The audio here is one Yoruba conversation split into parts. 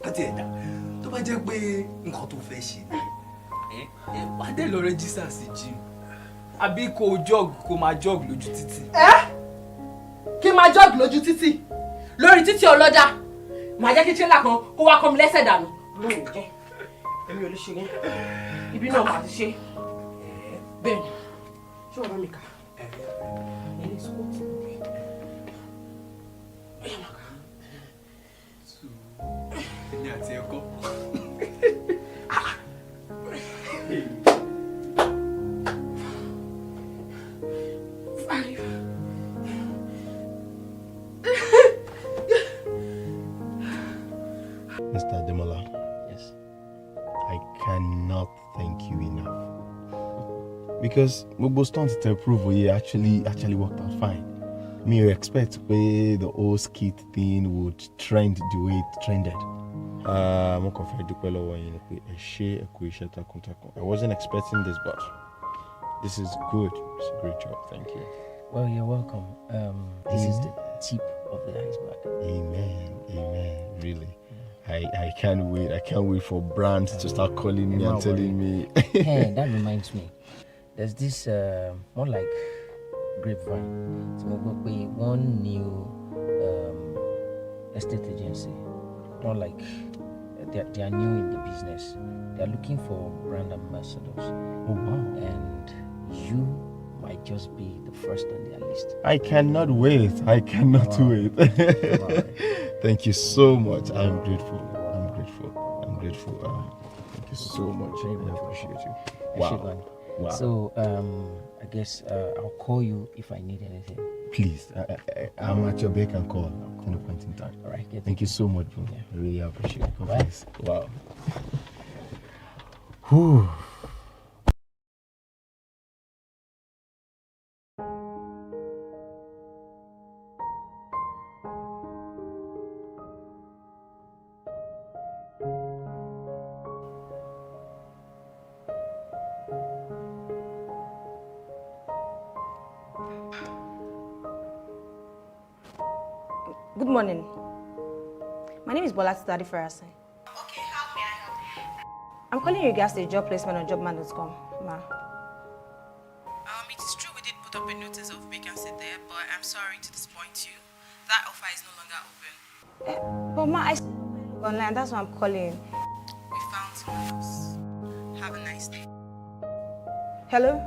Àti ẹ̀dá tó bá jẹ́ pé nǹkan tó fẹ́ ṣe ni wà á dé lọ rẹ́jísà sí gym àbí kó jog kó máa jog lójú títì. Kí máa jog lójú títì lórí títì ọlọ́dà màá jẹ́ kí tírélà kan kó wá kọ́ mi lẹ́sẹ̀ dànù. Lóòrùn jẹ́ èmi ò lè ṣe yẹn ibi náà màá ti ṣe bẹ́ẹ̀ ni ṣé wọ́n bá mi kà ẹni sọ́kò tí mo rí ẹ̀yà máa kà. Èmi àti ẹ̀kọ́. Mr. Ademola. Yes. I cannot thank you enough. Because Mubo stunts to approve actually worked out fine. Me expect where the whole skit thing would trend the way it trended. I wasn't expecting this, but this is good. It's a great job. Thank you. Well, you're welcome. This is the tip of the iceberg. Amen. Really. I can't wait. I can't wait for brands to start calling me and telling me. Hey, that reminds me. There's this more like grapevine. So we one new estate agency. Not like they are new in the business. They are looking for brand ambassadors. Oh wow! And you might just be the first on their list. I cannot wait. I cannot wait. Thank you so much. I'm grateful. Thank you so much. I appreciate you. Wow. So I guess I'll call you if I need anything. Please, I'm at your beck and call. No point in time. All right. Thank you so much, bro. Yeah. I really appreciate it. Right. Wow. Whew. Good morning. My name is Lateef Adedimeji. Okay, how may I help you? I'm calling you regards to a job placement on jobman.com, ma. It is true we did put up a notice of vacancy there, but I'm sorry to disappoint you. That offer is no longer open. But ma, I online, that's why I'm calling. We found someone else. Have a nice day. Hello?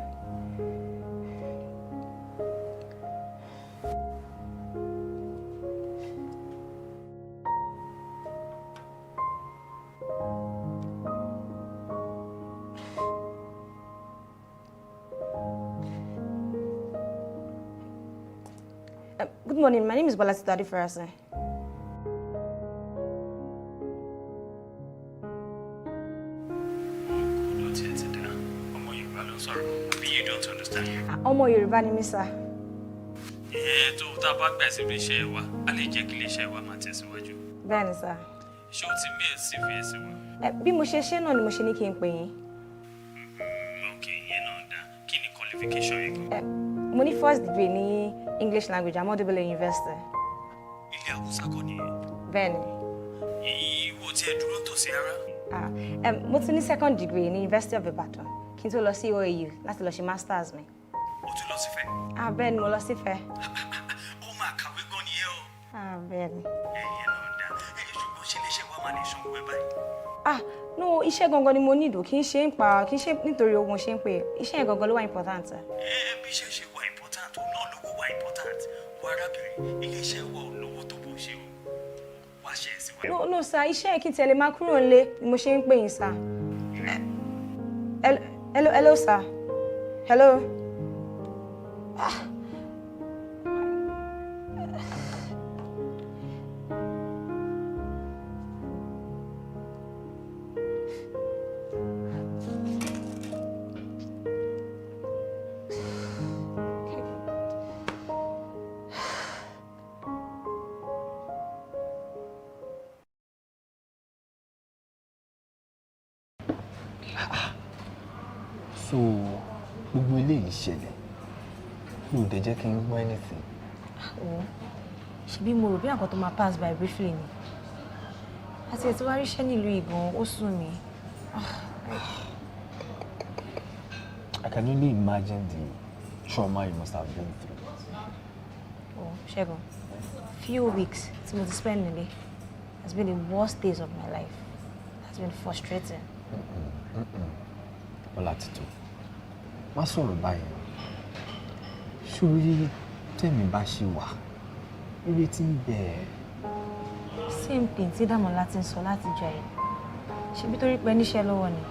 Good morning, my name is Lateef Adedimeji. You don't understand. Omo Yoruba ni mi sir. Tó tá bá gbà sí iṣẹ́ wa, a lè jẹ́ kí iṣẹ́ wa máa tẹ̀síwájú. Bẹ́ẹ̀ni sir. Ṣé o ti mail CV sí wa? Bí mo ṣe ṣe náà ni mo ṣe ní kí n pè yín. Okay, yẹn náà dá. Kí ni qualification yẹn gan? Mo ní first degree ní English language at Modibele University. Ilé Awúsá kọ́ nìyẹn. Bẹ́ẹ̀ni. Ìwọ tí ẹ dúró tòsí ara. Mo tún ní second degree ní University of Ibadan. Kí n tó lọ sí OAU láti lọ ṣe masters mi. O tún lọ sífẹ̀? Bẹ́ẹ̀ni mo lọ sífẹ̀. Ó máa kàwé gan nìyẹn o. Bẹ́ẹ̀ni. Ẹ̀yẹn náà dá. Ṣùgbọ́n ṣe iléeṣẹ́ wa máa lè sanwó ẹ báyìí. No, iṣẹ́ gangan ni mo nílò, kì í ṣe nítorí owó ṣe ń pè. Iṣẹ́ yẹn gangan ló wà important. Bí iṣẹ́ ṣe wà important, òun náà lówó wà important. Wọ arábìnrin, iléeṣẹ́ wa ò lówó tó bó ṣe o. Wá ṣe é síwájú. No sir, iṣẹ́ yẹn kí n tẹ̀lé máa kúrò nílé ni mo ṣe ń pè yín sir. Hello sir. Hello. So, gbogbo eléyìí ṣẹlẹ̀. Mi ò dẹ̀ jẹ́ kí n gbọ́ anything. Ṣebí mo rò bí àkọ́ tó máa pass by briefly ni. Àti ètò wá ríṣẹ́ nílùú ìgan, ó sú mi. I can only imagine the trauma you must have been through. Oh, Segun, few weeks tí mo ti spend nílé has been the worst days of my life. It has been frustrating. Ọlátító, má sọ̀rọ̀ báyìí. Ṣórí tẹ̀mí bá ṣe wà, ìrètí ń bẹ. Same thing tí Damilola ti ń sọ láti jọ ẹ̀. Ṣebí torí pé níṣẹ́ lọ́wọ́ ni.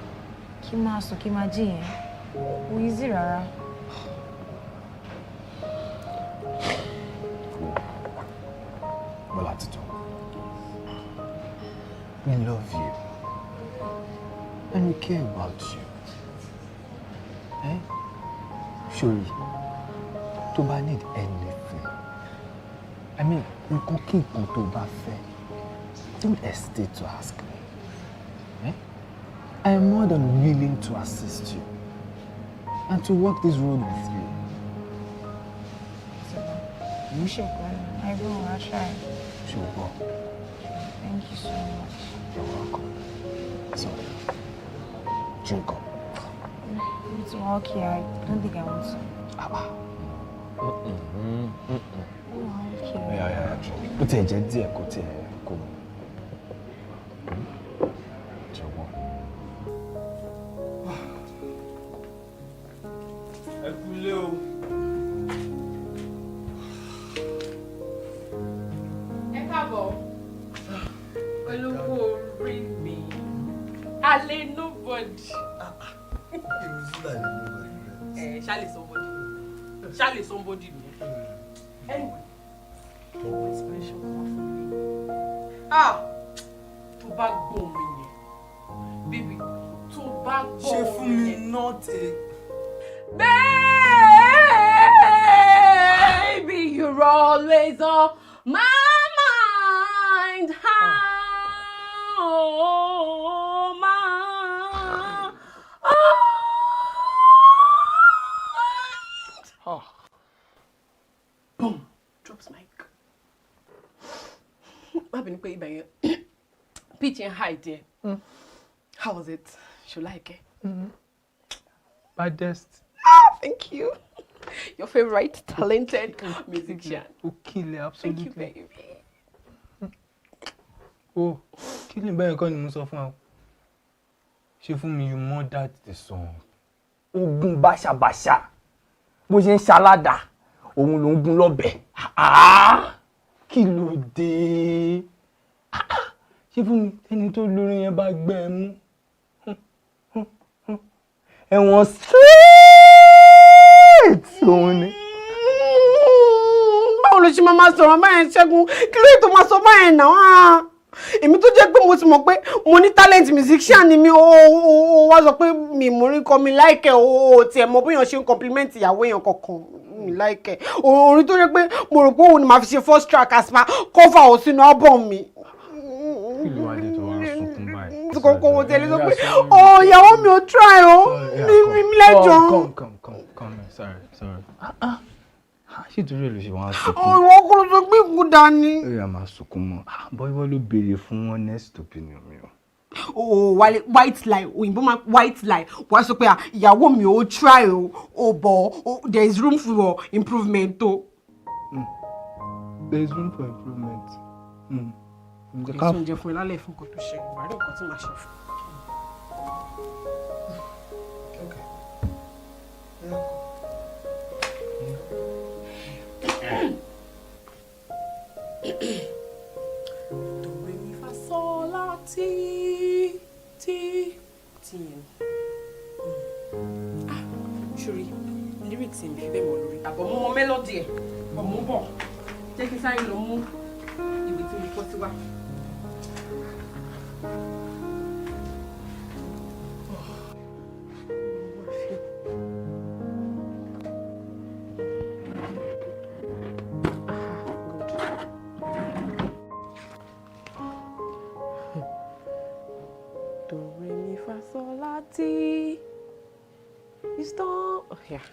Kí máa sùn kí máa jí yẹn. Kò easy rárá. Ọlátító, we love you and we care about you. Ṣórí, tó bá need anything, I mean, nǹkan kí nǹkan tó bá fẹ́, don't hesitate to ask me. I am more than willing to assist you and to walk this road with you. I will, I'll try. Sure. Thank you so much. You're welcome. So, drink up. It's okay. I don't think I want to. Okay. Yeah. Ó tiẹ̀ jẹ́ díẹ̀ kó tiẹ̀ kó mu. Jọ̀wọ́. Ẹ kúlé o. Ẹ káàbọ̀. Olówó orí mi. Alẹ́ nobody. Shall somebody. Anyway. Inspiration come from me. Tó bá gbọ́ mi yẹn. Baby, tó bá gbọ́ mi yẹn. Ṣé fún mi not a... Baby, you're always on my mind. Boom, drops mic. I've been playing by pitch and high there. How was it? You like it? Baddest. Thank you. Your favorite talented musician. Okay, absolutely. Thank you, baby. Oh, killing by your mo sọ fún ọ. Ṣé fún mi you murdered the song. Ogun báṣabàṣa. Bó ṣe ń ṣaládà, òun ló ń gún lọ́bẹ. Kí ló dé? Ṣé fún mi ẹni tó lórin yẹn bá gbẹ ẹ mú? Ẹ̀wọ̀n straight òun ni. Báwo ló ṣe máa sọ̀rọ̀ báyẹn Ṣẹ́gun? Kí ló tó máa sọ báyẹn náà? Èmi tó jẹ́ pé mo ti mọ̀ pé mo ní talent musician ni mi ó wá sọ pé mi mo rí kọ́ mi láìkẹ́ ó tiẹ̀ mọ bóyá ṣe ń compliment ìyàwó èèyàn kankan mi láìkẹ́. Orin tó jẹ́ pé mo rò pé òun ni màá fi ṣe first track as ma cover ò sínú album mi. Kí ló wá dé tó wá sunkún báyìí? Kókó wo tẹ̀lé sọ pé ìyàwó mi ò try o mi lẹ́jọ́. Come, sorry. Ṣé torí ẹ̀ ló ṣe wọ́n á sunkún? Ìwọ kúrò tó gbé ìkú dání. Ó yá máa sunkún mọ́. Bọ́yọ́ ló béèrè fún honest opinion mi o. White lie òyìnbó máa white lie wá sọ pé ìyàwó mi ò try o but there is room for improvement o. There is room for improvement. Èso oúnjẹ fún ẹ lálẹ́ fún nǹkan tó ṣe ìbárí nǹkan tí màá ṣe fún. Do re mi fa sol la ti Ṣorí lyrics mi fi bẹ́ẹ̀ mọ̀ lórí. Àbọ̀ mo mọ melody ẹ̀ bọ̀ mo bọ̀ jẹ́ kí sáré lọ mú ìwé tí mo kọ́ sí wá. Do re mi fa sol la ti. You stop. Oh, yeah.